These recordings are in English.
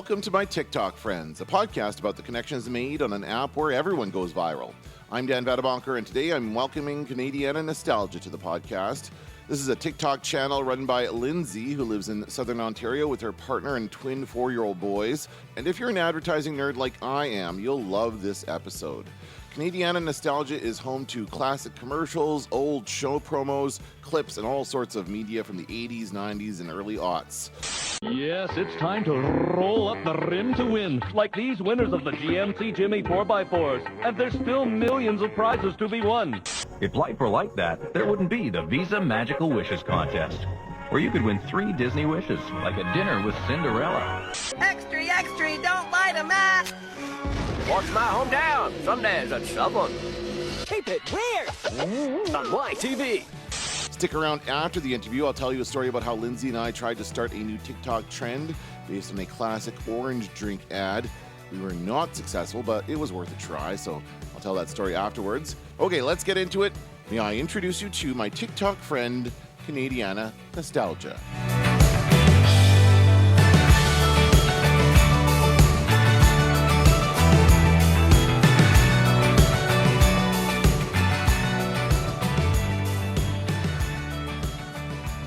Welcome to my TikTok Friends, a podcast about the connections made on an app where everyone goes viral. I'm Dan Vadabonker, and today I'm welcoming Canadiana Nostalgia to the podcast. This is a TikTok channel run by Lindsay, who lives in Southern Ontario with her partner and twin 4-year-old boys. And if you're an advertising nerd like I am, you'll love this episode. Canadiana Nostalgia is home to classic commercials, old show promos, clips, and all sorts of media from the 80s, 90s, and early aughts. Yes, it's time to roll up the rim to win, like these winners of the GMC Jimmy 4x4s. And there's still millions of prizes to be won. If life were like that, there wouldn't be the Visa Magical Wishes contest, where you could win 3 Disney wishes, like a dinner with Cinderella. Extra, extra, don't light 'em up! What's my hometown? Some days it's Southern. Keep it weird! On YTV. Stick around after the interview. I'll tell you a story about how Lindsay and I tried to start a new TikTok trend based on a classic orange drink ad. We were not successful, but it was worth a try, so I'll tell that story afterwards. Okay, let's get into it. May I introduce you to my TikTok friend, Canadiana Nostalgia.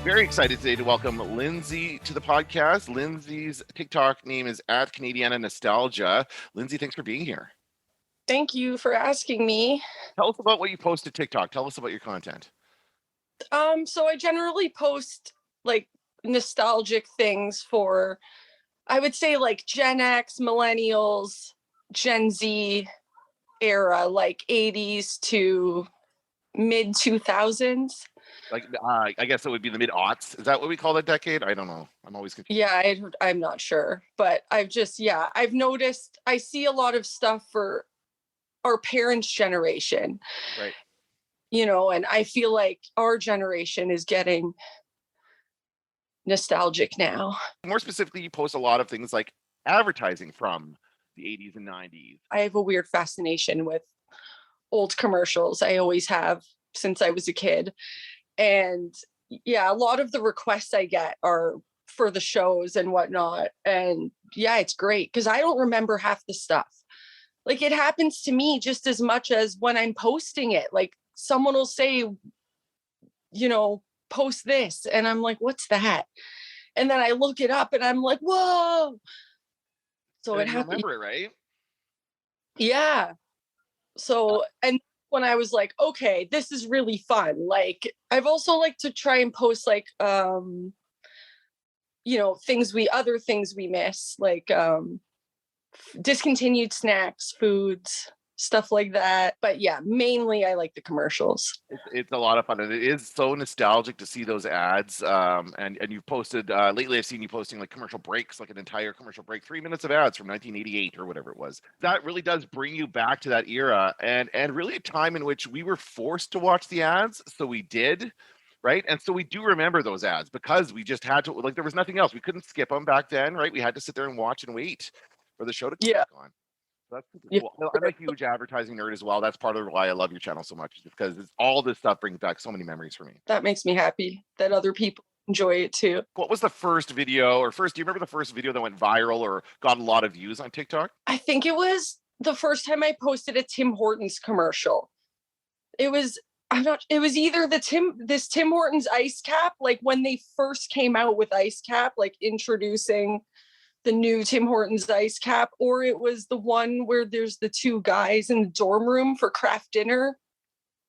Very excited today to welcome Lindsay to the podcast. Lindsay's TikTok name is @Canadiana Nostalgia. Lindsay, thanks for being here. Thank you for asking me. Tell us about what you post to TikTok. Tell us about your content. So I generally post like nostalgic things for, I would say, like Gen X, millennials, Gen Z era, like 80s to mid 2000s. Like, I guess it would be the mid-aughts. Is that what we call that decade? I don't know. I'm always confused. Yeah, I'm not sure, but I've noticed, I see a lot of stuff for our parents' generation. Right. You know, and I feel like our generation is getting nostalgic now. More specifically, you post a lot of things like advertising from the 80s and 90s. I have a weird fascination with old commercials. I always have since I was a kid. And yeah, a lot of the requests I get are for the shows and whatnot. And yeah, it's great because I don't remember half the stuff. Like it happens to me just as much as when I'm posting it. Like someone will say, you know, post this. And I'm like, what's that? And then I look it up and I'm like, whoa. So And it you happened. remember it, right? Yeah. So, and when I was like, okay, this is really fun. Like, I've also like to try and post like, you know, other things we miss, like discontinued snacks, foods, stuff like that. But yeah, mainly I like the commercials. It's a lot of fun, and it is so nostalgic to see those ads. And you've posted lately. I've seen you posting like commercial breaks, like an entire commercial break, 3 minutes of ads from 1988 or whatever it was. That really does bring you back to that era, and really a time in which we were forced to watch the ads, so we did. Right. And so we do remember those ads because we just had to, like, there was nothing else. We couldn't skip them back then. Right. We had to sit there and watch and wait for the show to come back on. That's super cool. I'm a huge advertising nerd as well. That's part of why I love your channel so much, because all this stuff brings back so many memories for me. That makes me happy that other people enjoy it too. What was the first video, do you remember the first video that went viral or got a lot of views on TikTok? I think it was the first time I posted a Tim Hortons commercial. It was either this Tim Hortons ice cap, like when they first came out with ice cap, like introducing the new Tim Hortons ice cap, or it was the one where there's the 2 guys in the dorm room for craft dinner.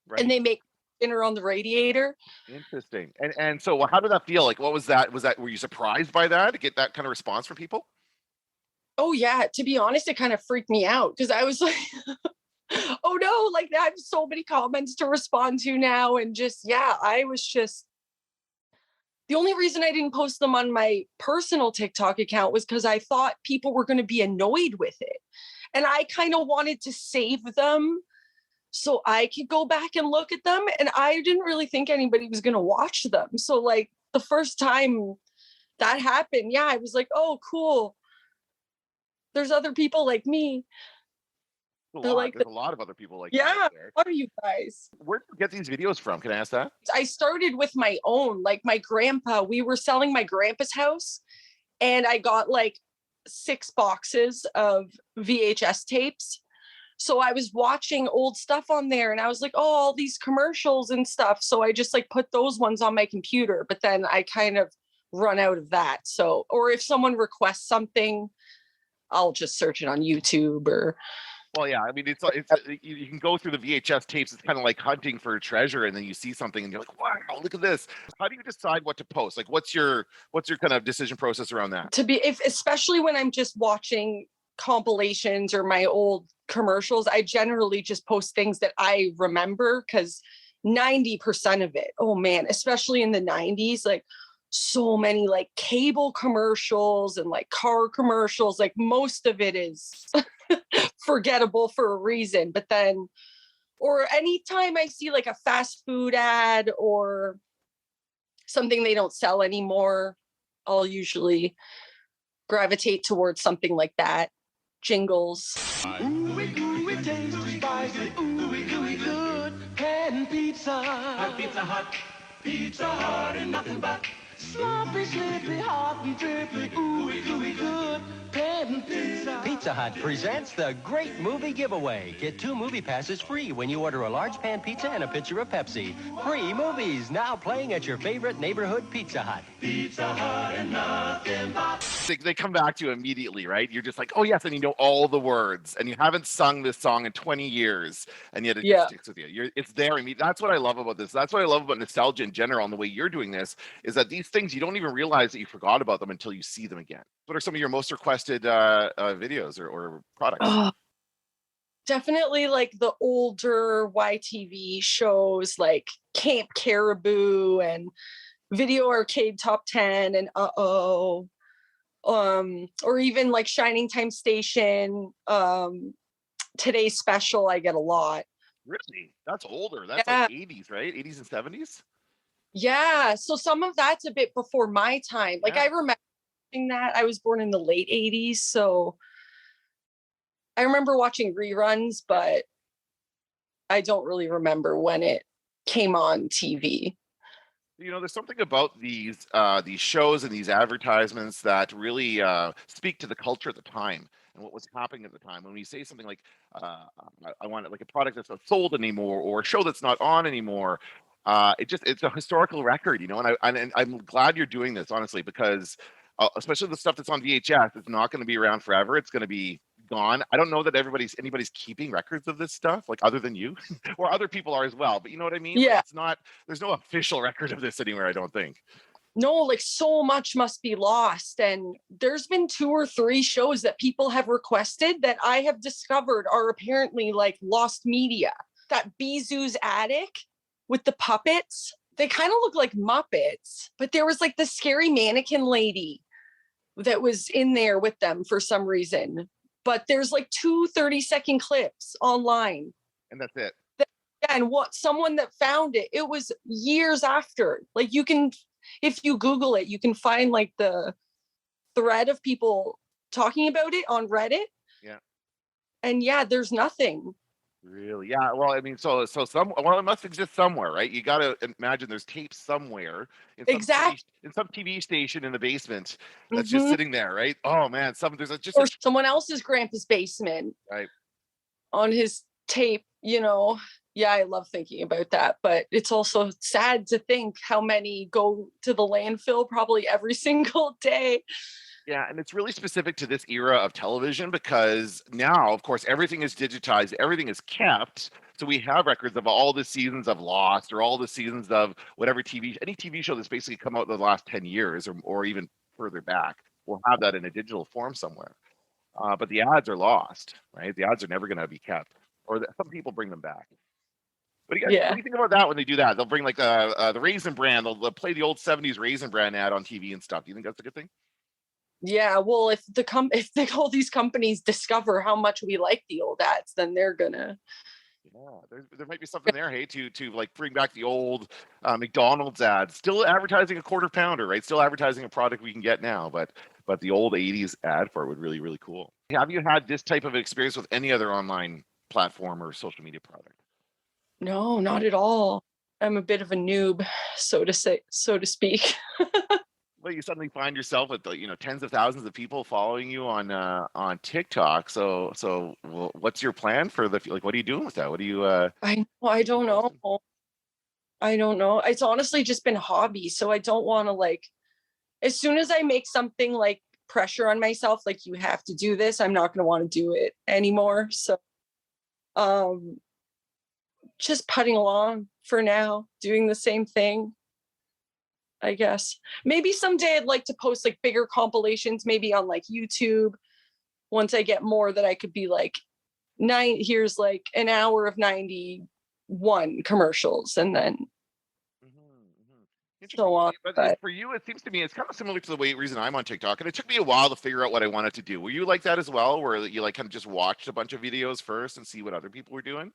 Right. And they make dinner on the radiator. Interesting. And so how did that feel? Like, what was that? Were you surprised by that, to get that kind of response from people? Oh yeah. To be honest, it kind of freaked me out because I was like, oh no, like I have so many comments to respond to now. And the only reason I didn't post them on my personal TikTok account was because I thought people were going to be annoyed with it. And I kind of wanted to save them so I could go back and look at them. And I didn't really think anybody was going to watch them. So like the first time that happened, yeah, I was like, oh, cool. There's other people like me. There's a lot of other people like yeah, you out there. What are you guys? Where did you get these videos from? Can I ask that? I started with my own, like my grandpa. We were selling my grandpa's house, and I got like 6 boxes of VHS tapes. So I was watching old stuff on there and I was like, oh, all these commercials and stuff. So I just like put those ones on my computer, but then I kind of run out of that. So, or if someone requests something, I'll just search it on YouTube or. Well, yeah, I mean, you can go through the VHS tapes. It's kind of like hunting for a treasure, and then you see something, and you're like, "Wow, look at this!" How do you decide what to post? Like, what's your kind of decision process around that? Especially when I'm just watching compilations or my old commercials, I generally just post things that I remember because 90% of it, oh man, especially in the 90s, like so many like cable commercials and like car commercials, like most of it is forgettable for a reason. But then, or anytime I see like a fast food ad or something they don't sell anymore, I'll usually gravitate towards something like that. Jingles. Ooey gooey, tasty, spicy, ooey gooey good. Pan pizza. Pan Pizza Hut. Pizza Hut and nothing but sloppy, slippy, hot and drippy, ooey gooey good. Pan pizza. Pizza Hut presents the Great Movie Giveaway. Get 2 movie passes free when you order a large pan pizza and a pitcher of Pepsi. Free movies now playing at your favorite neighborhood Pizza Hut. Pizza Hut and nothing but. They come back to you immediately, right? You're just like, oh yes, and you know all the words, and you haven't sung this song in 20 years, and yet it just sticks with you. It's there. I mean, that's what I love about this. That's what I love about nostalgia in general, and the way you're doing this is that these things you don't even realize that you forgot about them until you see them again. What are some of your most requested videos or products? Oh, definitely like the older YTV shows like Camp Caribou and Video Arcade Top 10 and or even like Shining Time Station, Today's Special. I get a lot. Really? That's older. That's like 80s, right? 80s and 70s? Yeah. So some of that's a bit before my time. Like I remember that. I was born in the late 80s. So I remember watching reruns, but I don't really remember when it came on TV. You know, there's something about these shows and these advertisements that really speak to the culture at the time and what was happening at the time. When we say something like, I want it like a product that's not sold anymore or a show that's not on anymore, it's a historical record, you know, and I'm glad you're doing this, honestly, because especially the stuff that's on VHS, it's not going to be around forever. It's going to be gone. I don't know that anybody's keeping records of this stuff, like other than you, or other people are as well. But you know what I mean? Yeah. Like, it's not. There's no official record of this anywhere, I don't think. No, like so much must be lost. And there's been 2 or 3 shows that people have requested that I have discovered are apparently like lost media. That Bizou's Attic with the puppets, they kind of look like Muppets, but there was like the scary mannequin lady that was in there with them for some reason. But there's like 2 30-second clips online. And that's it. And someone that found it, it was years after. Like you can, if you Google it, you can find like the thread of people talking about it on Reddit. Yeah. And yeah, there's nothing. Really? Yeah. Well, I mean, so it must exist somewhere, right? You got to imagine there's tapes somewhere in some TV station in the basement that's just sitting there, right? Oh man, or someone else's grandpa's basement, right, on his tape. You know, yeah, I love thinking about that, but it's also sad to think how many go to the landfill probably every single day. Yeah, and it's really specific to this era of television because now, of course, everything is digitized, everything is kept. So we have records of all the seasons of Lost or all the seasons of whatever any TV show that's basically come out in the last 10 years or even further back. We'll have that in a digital form somewhere. But the ads are lost, right? The ads are never going to be kept, or some people bring them back. What do you think about that when they do that? They'll bring like the Raisin Bran. They'll play the old 70s Raisin Bran ad on TV and stuff. Do you think that's a good thing? Yeah, well, if all these companies discover how much we like the old ads, then they're gonna. Yeah, there might be something there, hey, to like bring back the old McDonald's ads. Still advertising a quarter pounder, right? Still advertising a product we can get now, but the old 80s ad for it would really, really cool. Have you had this type of experience with any other online platform or social media product? No, not at all. I'm a bit of a noob, so to speak. But you suddenly find yourself with tens of thousands of people following you on TikTok. What's your plan for like? What are you doing with that? What do you I keep don't know. posting? I don't know. It's honestly just been hobby. So I don't want to like, as soon as I make something like pressure on myself, like you have to do this, I'm not going to want to do it anymore. So um just putting along for now, doing the same thing, I guess. Maybe someday I'd like to post like bigger compilations, maybe on like YouTube, once I get more that I could be like, here's like an hour of 91 commercials and then Interesting. so on. But But for you, it seems to me it's kind of similar to the reason I'm on TikTok, and it took me a while to figure out what I wanted to do. Were you like that as well, where you like kind of just watched a bunch of videos first and see what other people were doing?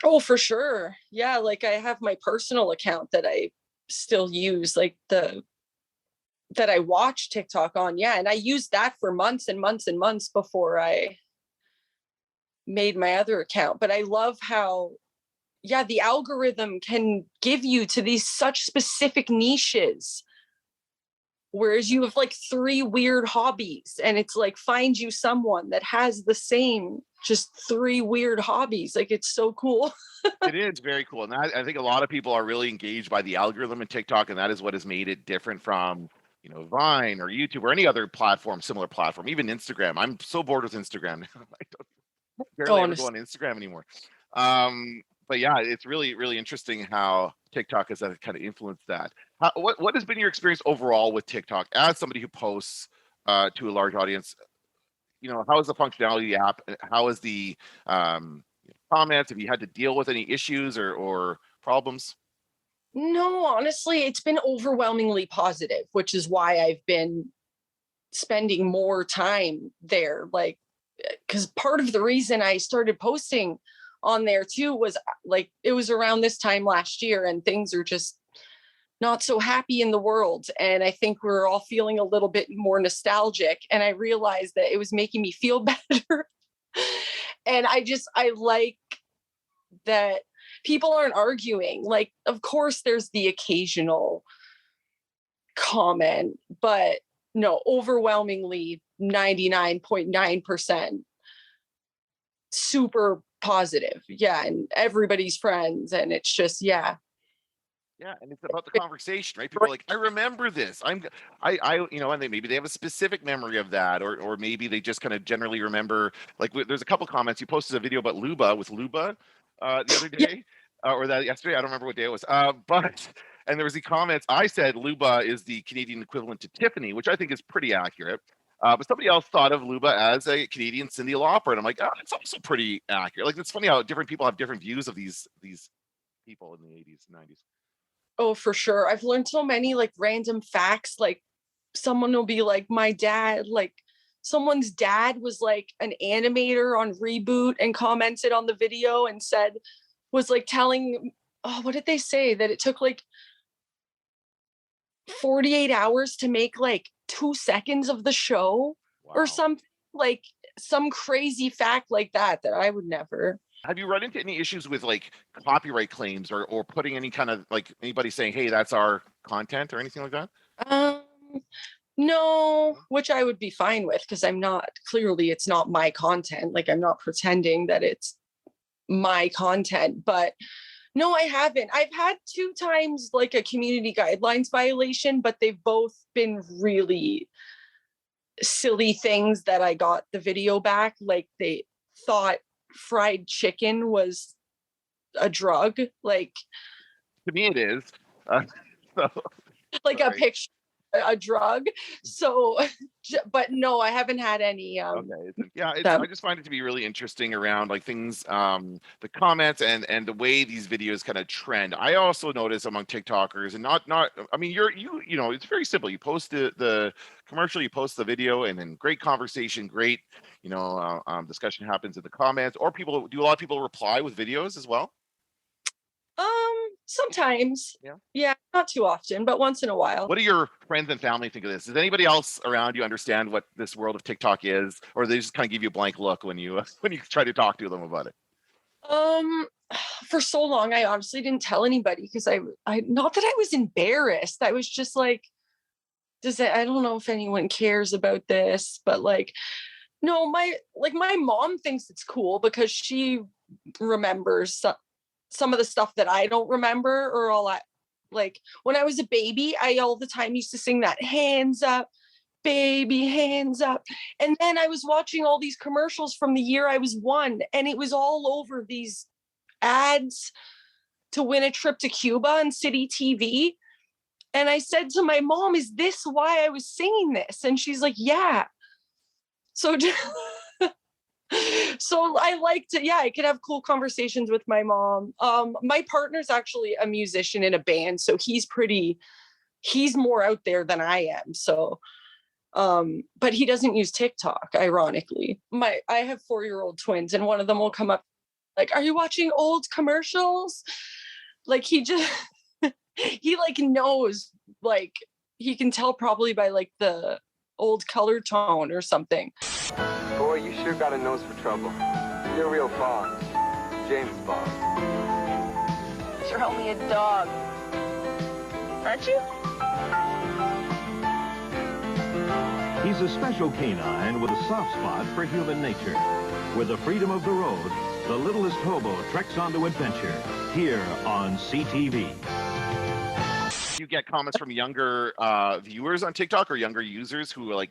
oh, for sure. Yeah, like I have my personal account that I still use, like the that I watch TikTok on. Yeah, and I used that for months and months and months before I made my other account. But I love how, yeah, the algorithm can give you to these such specific niches, whereas you have like three weird hobbies and it's like find you someone that has the same just three weird hobbies. Like it's so cool. It is very cool, and I think a lot of people are really engaged by the algorithm in TikTok, and that is what has made it different from Vine or YouTube or any other platform, similar platform, even Instagram. I'm so bored with Instagram now. I don't barely ever go Honestly. on Instagram anymore. But yeah, it's really really interesting how TikTok has kind of influenced that. What has been your experience overall with TikTok as somebody who posts to a large audience? How is the functionality of the app? How is the comments? Have you had to deal with any issues or problems? No, honestly, it's been overwhelmingly positive, which is why I've been spending more time there. Like, because part of the reason I started posting on there too was like it was around this time last year and things are just not so happy in the world. And I think we're all feeling a little bit more nostalgic. And I realized that it was making me feel better. And I like that people aren't arguing. Like, of course, there's the occasional comment, but no, overwhelmingly 99.9% super positive. Yeah. And everybody's friends. And it's just, yeah. Yeah, and it's about the conversation, right? People are like, I remember this. And maybe they have a specific memory of that, or maybe they just kind of generally remember. Like, there's a couple comments. You posted a video about Luba with Luba the other Yeah. day, or that yesterday. I don't remember what day it was. But and there was the comments. I said Luba is the Canadian equivalent to Tiffany, which I think is pretty accurate. But somebody else thought of Luba as a Canadian Cyndi Lauper, and I'm like, oh, it's also pretty accurate. Like, it's funny how different people have different views of these people in the 80s and 90s. Oh, for sure. I've learned so many like random facts. Like someone will be like, my dad, like someone's dad was like an animator on Reboot and commented on the video and said, was like telling, oh, what did they say? That it took like 48 hours to make like 2 seconds of the show or Wow. something, like some crazy fact like that I would never. Have you run into any issues with like copyright claims or putting any kind of like anybody saying, hey, that's our content or anything like that? Um, no, which I would be fine with because clearly it's not my content. Like I'm not pretending that it's my content, but no, I haven't. I've had 2 times like a community guidelines violation, but they've both been really silly things that I got the video back. Like they thought fried chicken was a drug, like To me, it is. Uh, so, like a sorry. picture, a drug. So, but no, I haven't had any. Okay. Yeah, Them. I just find it to be really interesting around like things, the comments and the way these videos kind of trend. I also notice among TikTokers and not. I mean, it's very simple. You post the commercial, you post the video, and then great conversation, great, discussion happens in the comments. Or a lot of people reply with videos as well? Sometimes. Yeah. Yeah, not too often, but once in a while. What do your friends and family think of this? Does anybody else around you understand what this world of TikTok is, or they just kind of give you a blank look when you when you try to talk to them about it? For so long, I honestly didn't tell anybody because I not that I was embarrassed. I was just like, I don't know if anyone cares about this, but like, no, my mom thinks it's cool because she remembers some of the stuff that I don't remember, or all that. Like when I was a baby, I all the time used to sing that hands up, baby, hands up. And then I was watching all these commercials from the year I was 1, and it was all over these ads to win a trip to Cuba on City TV. And I said to my mom, is this why I was singing this? And she's like, yeah. So, so I like to, yeah, I could have cool conversations with my mom. My partner's actually a musician in a band, so he's more out there than I am. So, but he doesn't use TikTok, ironically. I have 4-year-old twins, and one of them will come up like, are you watching old commercials? Like he just, he like knows, like he can tell probably by like the old color tone or something. Boy, you sure got a nose for trouble. You're a real boss. James Bond. You're only a dog. Aren't you? He's a special canine with a soft spot for human nature. With the freedom of the road, the littlest hobo treks onto adventure here on CTV. You get comments from younger viewers on TikTok or younger users who like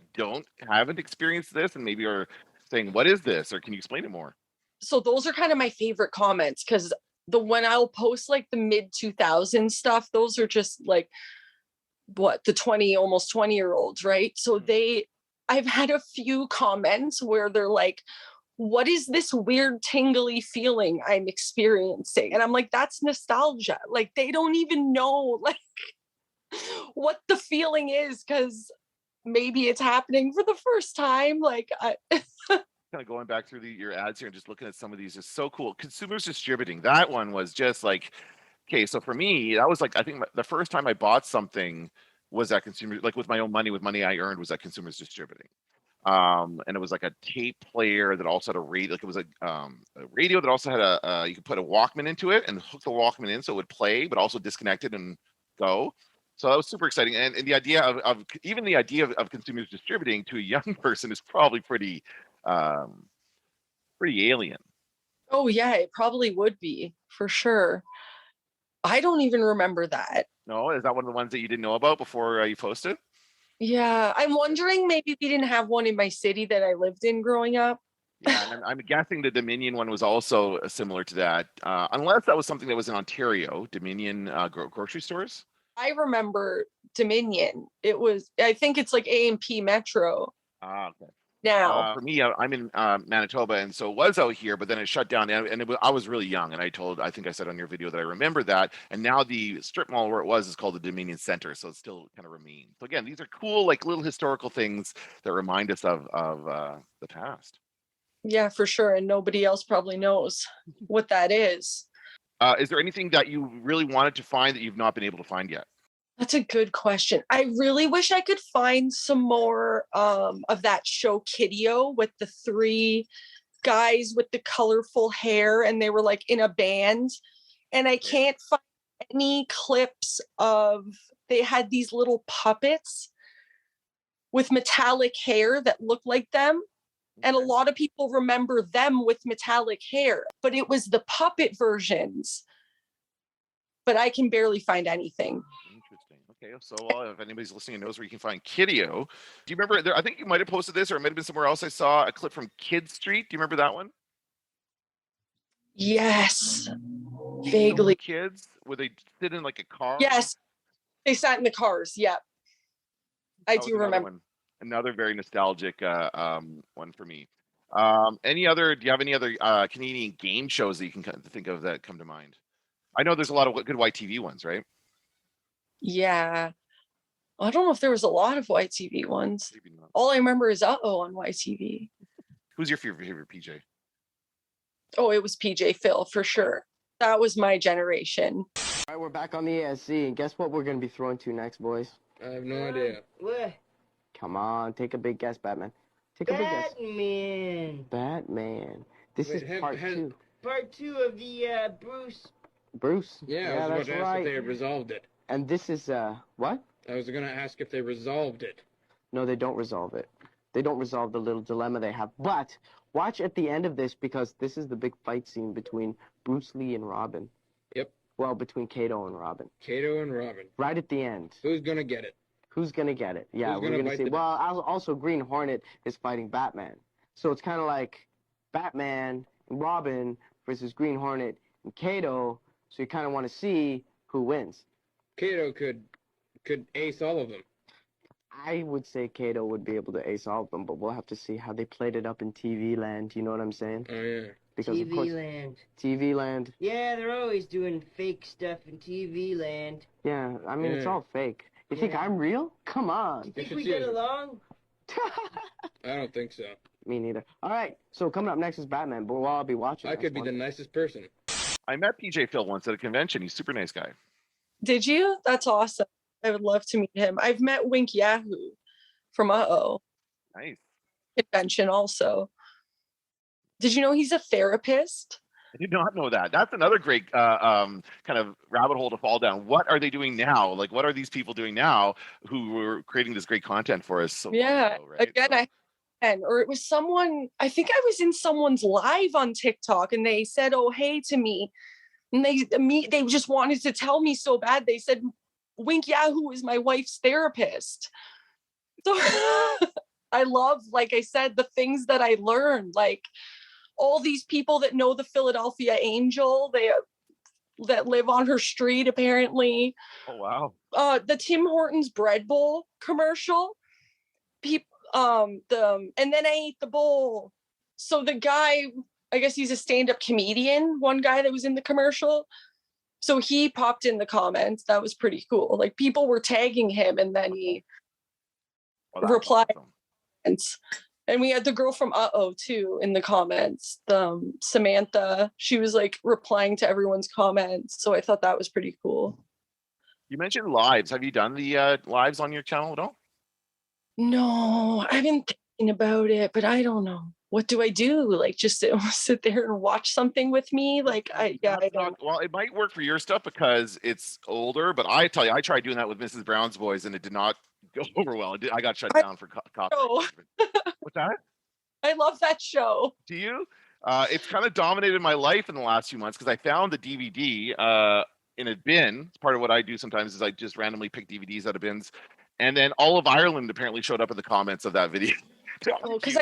haven't experienced this and maybe are saying, what is this? Or can you explain it more? So those are kind of my favorite comments, because when I'll post like the mid 2000s stuff, those are just like the almost 20-year-olds, right? So I've had a few comments where they're like, what is this weird tingly feeling I'm experiencing? And I'm like, that's nostalgia. Like they don't even know like what the feeling is, because maybe it's happening for the first time. Like Kind of going back through your ads here and just looking at some of these is so cool. Consumers distributing, that one was just like, okay, so for me, that was like, I think the first time I bought something was at consumer, like with my own money, with money I earned, was at consumers distributing. And it was like a tape player that also had a radio, like it was a radio that also had you could put a Walkman into it and hook the Walkman in so it would play, but also disconnect it and go. So that was super exciting. And the idea of even the idea of consumers distributing to a young person is probably pretty alien. oh yeah, it probably would be for sure. I don't even remember that. No, is that one of the ones that you didn't know about before you posted? Yeah, I'm wondering maybe we didn't have one in my city that I lived in growing up. Yeah, and I'm guessing the Dominion one was also similar to that, unless that was something that was in Ontario, Dominion grocery stores. I remember Dominion. I think it's like A&P Metro Okay. now. For me, I'm in Manitoba, and so it was out here, but then it shut down, and I was really young, and I think I said on your video that I remember that, and now the strip mall where it was is called the Dominion Center, so it still kind of remains. So again, these are cool, like little historical things that remind us of the past. Yeah, for sure. And nobody else probably knows what that is. Is there anything that you really wanted to find that you've not been able to find yet? That's a good question. I really wish I could find some more of that show Kiddio with the 3 guys with the colorful hair, and they were like in a band. And I can't find any clips they had these little puppets with metallic hair that looked like them. And a lot of people remember them with metallic hair, but it was the puppet versions. But I can barely find anything. Interesting. Okay, so if anybody's listening and knows where you can find Kiddio, do you remember there? I think you might have posted this, or it might have been somewhere else. I saw a clip from Kid Street. Do you remember that one? Yes, vaguely. Kids, where they sit in like a car. Yes, they sat in the cars. Yep, I do remember. Another very nostalgic one for me. Do you have any other Canadian game shows that you can think of that come to mind? I know there's a lot of good YTV ones, right? Yeah. I don't know if there was a lot of YTV ones. All I remember is Uh-Oh on YTV. Who's your favorite PJ? Oh, it was PJ Phil for sure. That was my generation. All right, we're back on the ASC, and guess what we're going to be throwing to next, boys? I have no idea. What? Come on, take a big guess, Batman. Take a big guess. Batman. This is part 2. Part 2 of the Bruce. Bruce? Yeah, I was that's about to ask right. if they had resolved it. And this is, what? I was gonna ask if they resolved it. No, they don't resolve it. They don't resolve the little dilemma they have. But watch at the end of this, because this is the big fight scene between Bruce Lee and Robin. Yep. Well, between Kato and Robin. Kato and Robin. Right at the end. Who's gonna get it? Who's gonna get it? Yeah, Who's we're gonna gonna bite see. the Well, also Green Hornet is fighting Batman. So it's kind of like Batman and Robin versus Green Hornet and Kato. So you kind of want to see who wins. Kato could ace all of them. I would say Kato would be able to ace all of them, but we'll have to see how they played it up in TV land. You know what I'm saying? Oh yeah. Because of course, TV land. TV land. Yeah, they're always doing fake stuff in TV land. Yeah, I mean it's Yeah. all fake. You think Yeah. I'm real? Come Do on. you think should we see get it. along? I don't think so. Me neither. All right, so coming up next is Batman, but I'll be watching. I that's could be one. the nicest person. I met PJ Phil once at a convention. He's a super nice guy. Did you? That's awesome. I would love to meet him. I've met Wink Yahoo from Nice. convention also. Did you know he's a therapist? I did not know that. That's another great kind of rabbit hole to fall down. What are they doing now? Like, what are these people doing now who were creating this great content for us so long Yeah. ago, right? Again, or it was someone, I think I was in someone's live on TikTok and they said, "Oh, hey" to me. And they just wanted to tell me so bad. They said, Wink Yahoo is my wife's therapist. So I love, like I said, the things that I learned, like all these people that know the Philadelphia Angel, that live on her street apparently. Oh wow. The Tim Hortons bread bowl commercial. And then I ate the bowl. So the guy, I guess he's a stand-up comedian, one guy that was in the commercial. So he popped in the comments. That was pretty cool. Like people were tagging him and then he replied. Awesome. And we had the girl from too in the comments, Samantha. She was like replying to everyone's comments. So I thought that was pretty cool. You mentioned lives. Have you done the lives on your channel at all? No, I've been thinking about it, but I don't know. What do I do? Like just sit there and watch something with me? Like I don't. Well, it might work for your stuff because it's older, but I tell you, I tried doing that with Mrs. Brown's Boys and it did not go over well. I got shut down for copyright. What's that? I love that show. Do you? It's kind of dominated my life in the last few months because I found the DVD in a bin. It's part of what I do sometimes is I just randomly pick DVDs out of bins. And then all of Ireland apparently showed up in the comments of that video. Because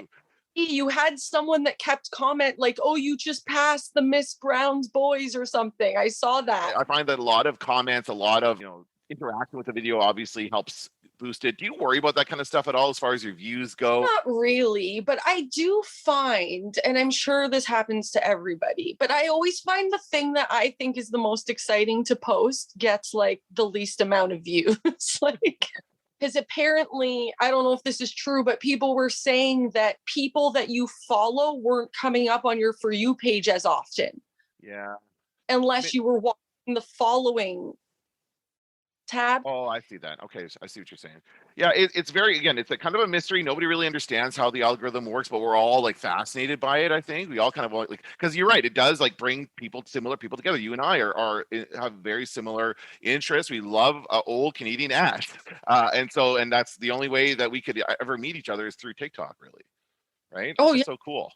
you had someone that kept comment like, "Oh, you just passed the Miss Brown's Boys" or something. I saw that. I find that a lot of comments, a lot of interaction with the video obviously helps boost it. Do you worry about that kind of stuff at all as far as your views go? Not really, but I do find, and I'm sure this happens to everybody, but I always find the thing that I think is the most exciting to post gets like the least amount of views. Like, because apparently, I don't know if this is true, but people were saying that people that you follow weren't coming up on your For You page as often. Yeah. Unless you were watching the following tab. Oh, I see that. Okay, I see what you're saying. Yeah, it's very, again, it's a kind of a mystery. Nobody really understands how the algorithm works, but we're all like fascinated by it. I think we all kind of want, like, because you're right, it does like bring similar people together. You and I have very similar interests. We love old Canadian ads, and that's the only way that we could ever meet each other is through TikTok, really, right? Oh, it's yeah. So cool.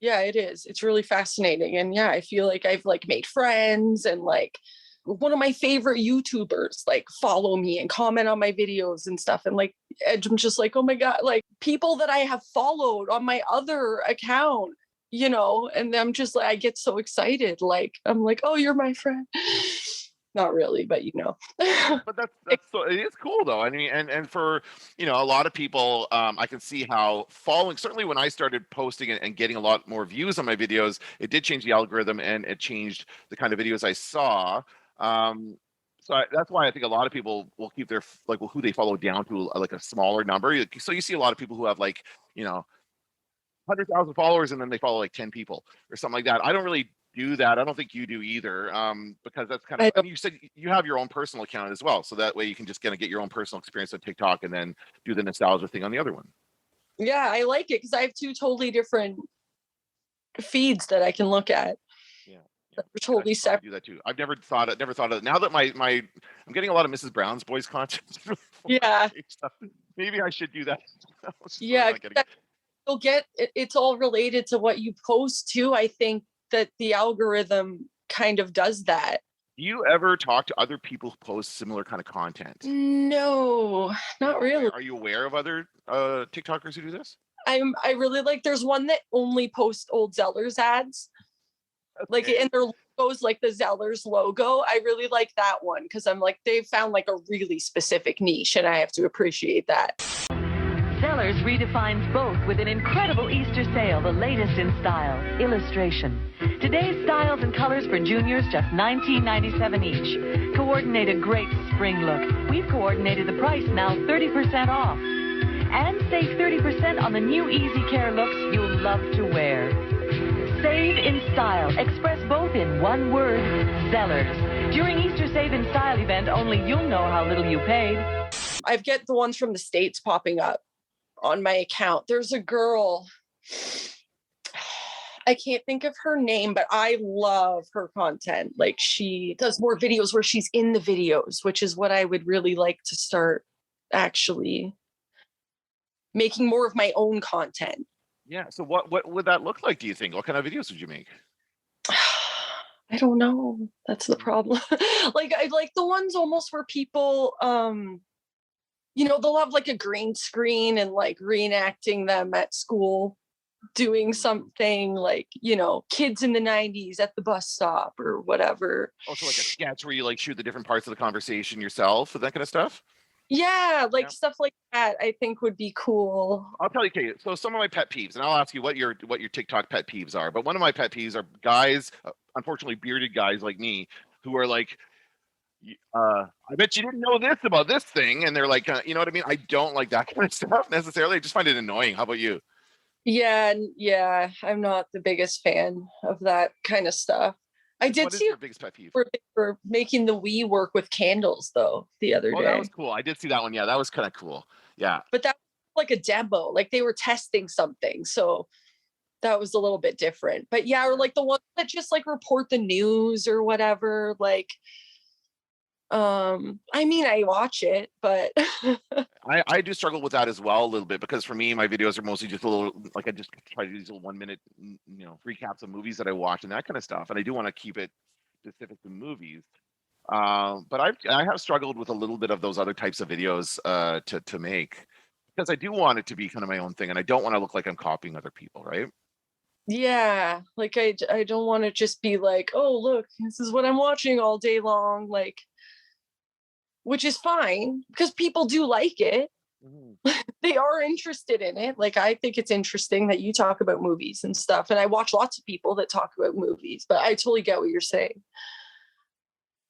Yeah, it is. It's really fascinating, and yeah, I feel like I've like made friends and like. One of my favorite YouTubers like follow me and comment on my videos and stuff. And like, I'm just like, oh my God, like people that I have followed on my other account, and I'm just like, I get so excited. Like, I'm like, oh, you're my friend. Not really, but But that's so, it is cool though. I mean, and for, a lot of people, I can see how following, certainly when I started posting and getting a lot more views on my videos, it did change the algorithm and it changed the kind of videos I saw. That's why I think a lot of people will keep their who they follow down to like a smaller number. So you see a lot of people who have 100,000 followers and then they follow like 10 people or something like that. I don't really do that. I don't think you do either, because that's kind of. I mean, you said you have your own personal account as well, so that way you can just kind of get your own personal experience on TikTok and then do the nostalgia thing on the other one. Yeah, I like it because I have two totally different feeds that I can look at. Yeah. They're I should totally probably separate. do that too. I've never thought of it. Now that I'm getting a lot of Mrs. Brown's Boys content for Yeah. stuff. Maybe I should do that. Yeah. You'll get it's all related to what you post too. I think that the algorithm kind of does that. Do you ever talk to other people who post similar kind of content? No, not really. Are you aware of other TikTokers who do this? I really like, there's one that only posts old Zellers ads. Like, and their logos like the Zellers logo. I really like that one because I'm like, they've found like a really specific niche and I have to appreciate that. Zellers redefines both with an incredible Easter sale, the latest in style, illustration. Today's styles and colors for juniors, just $19.97 each. Coordinate a great spring look. We've coordinated the price now 30% off. And save 30% on the new Easy Care looks you'll love to wear. Save in style. Express both in one word, Zellers. During Easter Save in Style event, only you'll know how little you paid. I've get the ones from the States popping up on my account. There's a girl, I can't think of her name, but I love her content. Like, she does more videos where she's in the videos, which is what I would really like to start actually making more of my own content. Yeah. So what would that look like, do you think? What kind of videos would you make? I don't know. That's the problem. Like, I like the ones almost where people they'll have like a green screen and like reenacting them at school doing something, like, kids in the 90s at the bus stop or whatever. Also like a sketch where you like shoot the different parts of the conversation yourself and that kind of stuff? Yeah, like stuff like that I think would be cool. I'll tell you, Kate. So some of my pet peeves, and I'll ask you what your TikTok pet peeves are. But one of my pet peeves are guys, unfortunately bearded guys like me, who are like, I bet you didn't know this about this thing, and they're like, you know what I mean? I don't like that kind of stuff necessarily. I just find it annoying. How about you? Yeah, I'm not the biggest fan of that kind of stuff. I did see your biggest pet peeve? For making the Wii work with candles though the other day. That was cool. I did see that one. Yeah, that was kind of cool. Yeah. But that was like a demo, like they were testing something. So that was a little bit different. But yeah, or like the ones that just like report the news or whatever. Like, I mean, I watch it, but I do struggle with that as well a little bit, because for me, my videos are mostly just a little, like, I just try to do these little 1 minute, recaps of movies that I watch and that kind of stuff. And I do want to keep it specific to movies. But I have struggled with a little bit of those other types of videos to make, because I do want it to be kind of my own thing, and I don't want to look like I'm copying other people, right? yeah, like I don't want to just be like, oh, look, this is what I'm watching all day long. Like, which is fine because people do like it. Mm-hmm. They are interested in it. Like, I think it's interesting that you talk about movies and stuff. And I watch lots of people that talk about movies, but I totally get what you're saying.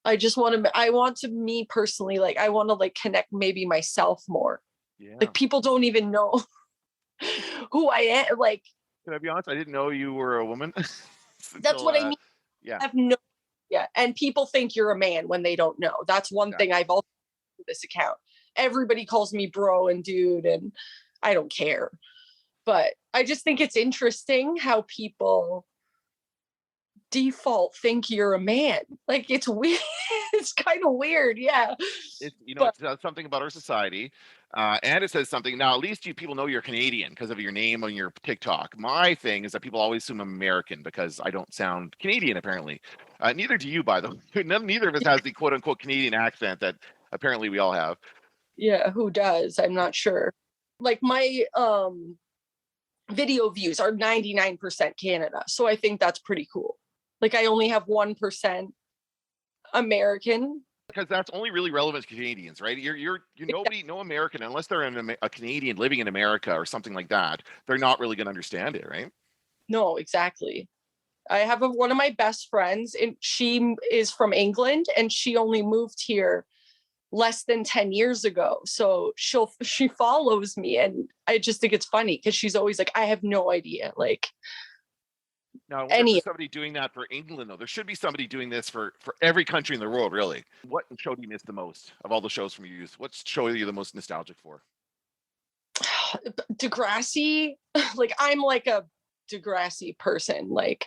I want to, me personally, like, I want to like connect maybe myself more. Yeah. Like, people don't even know who I am. Like, can I be honest? I didn't know you were a woman. That's what I mean. Yeah. I have no. Yeah. And people think you're a man when they don't know. That's one thing I've also done with this account. Everybody calls me bro and dude, and I don't care. But I just think it's interesting how people default think you're a man. Like, it's weird. It's kind of weird. Yeah. It says something about our society. And it says something. Now, at least people know you're Canadian because of your name on your TikTok. My thing is that people always assume I'm American because I don't sound Canadian, apparently. Neither do you, by the way. Neither of us has the quote unquote Canadian accent that apparently we all have. Yeah, who does? I'm not sure. Like, my video views are 99% Canada. So I think that's pretty cool. Like, I only have 1% American. Because that's only really relevant to Canadians, right? You're nobody, no American, unless they're a Canadian living in America or something like that, they're not really going to understand it, right? No, exactly. I have one of my best friends, and she is from England, and she only moved here less than 10 years ago. So she follows me, and I just think it's funny because she's always like, I have no idea. Like, now, there's somebody doing that for England, though. There should be somebody doing this for every country in the world, really. What show do you miss the most of all the shows from your youth? What show are you the most nostalgic for? Degrassi. Like, I'm like a Degrassi person. Like,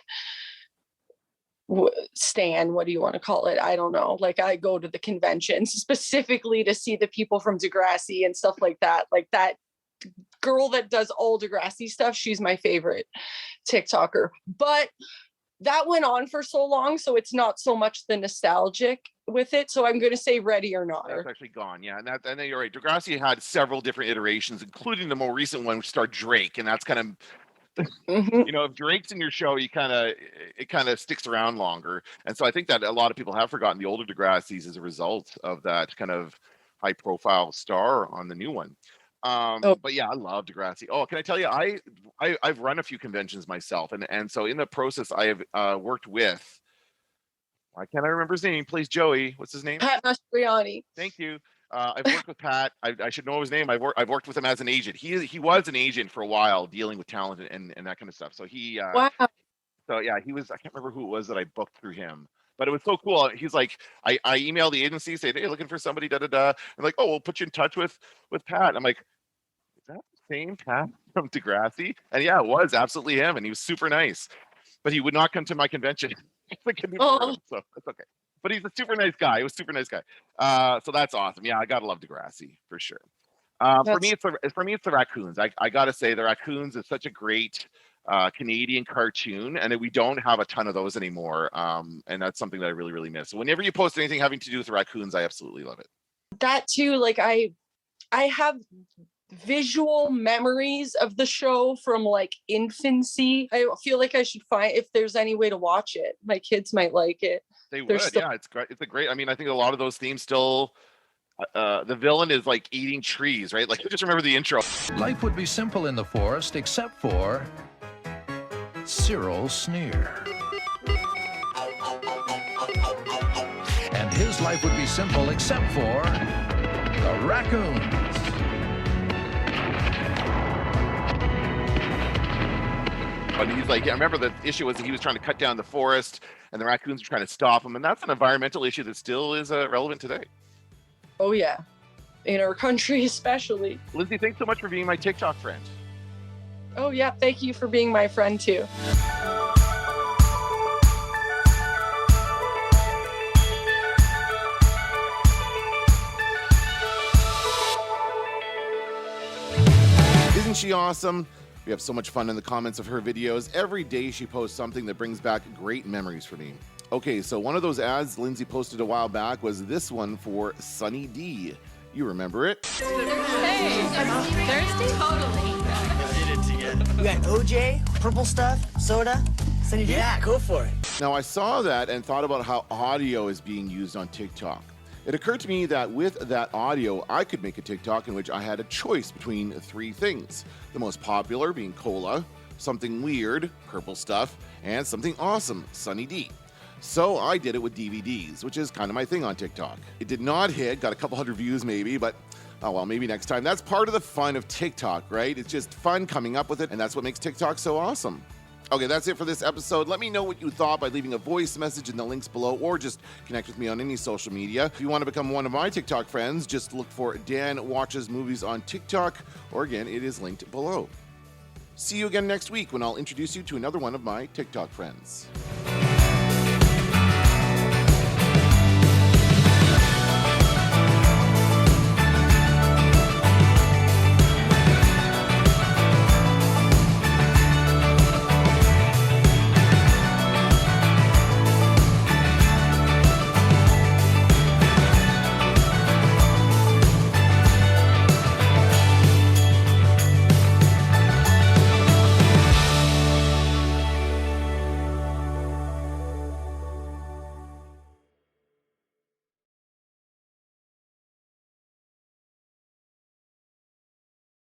stan, what do you want to call it? I don't know. Like, I go to the conventions specifically to see the people from Degrassi and stuff like that. Like, that girl that does all Degrassi stuff, she's my favorite TikToker. But that went on for so long, so it's not so much the nostalgic with it. So I'm going to say Ready or Not. That's actually gone, yeah. And then you're right. Degrassi had several different iterations, including the more recent one, which starred Drake, and that's kind of you know, if Drake's in your show, it kind of sticks around longer. And so I think that a lot of people have forgotten the older Degrassis as a result of that kind of high profile star on the new one. But yeah, I love Degrassi. Oh, can I tell you, I've run a few conventions myself, and so in the process, I have worked with. Why can't I remember his name? He plays Joey. What's his name? Pat Mastroianni. Thank you. I've worked with Pat. I should know his name. I've worked with him as an agent. He was an agent for a while, dealing with talent and that kind of stuff. So wow. So yeah, he was. I can't remember who it was that I booked through him, but it was so cool. He's like, I emailed the agency, say, hey, looking for somebody, da da da. I'm like, oh, we'll put you in touch with Pat. I'm like, is that the same Pat from Degrassi? And yeah, it was absolutely him, and he was super nice. But he would not come to my convention. So that's okay. But he's a super nice guy. He was a super nice guy. So that's awesome. Yeah, I gotta love Degrassi for sure. For me, it's the Raccoons. I gotta say, the Raccoons is such a great Canadian cartoon, and we don't have a ton of those anymore. And that's something that I really, really miss. So whenever you post anything having to do with the Raccoons, I absolutely love it. That too, like I have visual memories of the show from like infancy. I feel like I should find if there's any way to watch it. My kids might like it. They would, yeah. It's great. It's a great. I mean, I think a lot of those themes still. The villain is like eating trees, right? Like, just remember the intro. Life would be simple in the forest, except for Cyril Sneer. And his life would be simple, except for the raccoons. But he's like, yeah, I remember the issue was that he was trying to cut down the forest, and the raccoons were trying to stop him, and that's an environmental issue that still is relevant today. Oh yeah, in our country especially. Lindsay, thanks so much for being my TikTok friend. Oh yeah, thank you for being my friend too. Isn't she awesome? We have so much fun in the comments of her videos. Every day she posts something that brings back great memories for me. Okay, so one of those ads Lindsay posted a while back was this one for Sunny D. You remember it? Hey, I'm thirsty? Totally. Did it together. We got OJ, purple stuff, soda. Sunny D. Yeah, go for it. Now, I saw that and thought about how audio is being used on TikTok. It occurred to me that with that audio, I could make a TikTok in which I had a choice between three things. The most popular being cola, something weird, purple stuff, and something awesome, Sunny D. So I did it with DVDs, which is kind of my thing on TikTok. It did not hit, got a couple hundred views maybe, but oh well, maybe next time. That's part of the fun of TikTok, right? It's just fun coming up with it, and that's what makes TikTok so awesome. Okay, that's it for this episode. Let me know what you thought by leaving a voice message in the links below, or just connect with me on any social media. If you want to become one of my TikTok friends, just look for Dan Watches Movies on TikTok, or again, it is linked below. See you again next week when I'll introduce you to another one of my TikTok friends.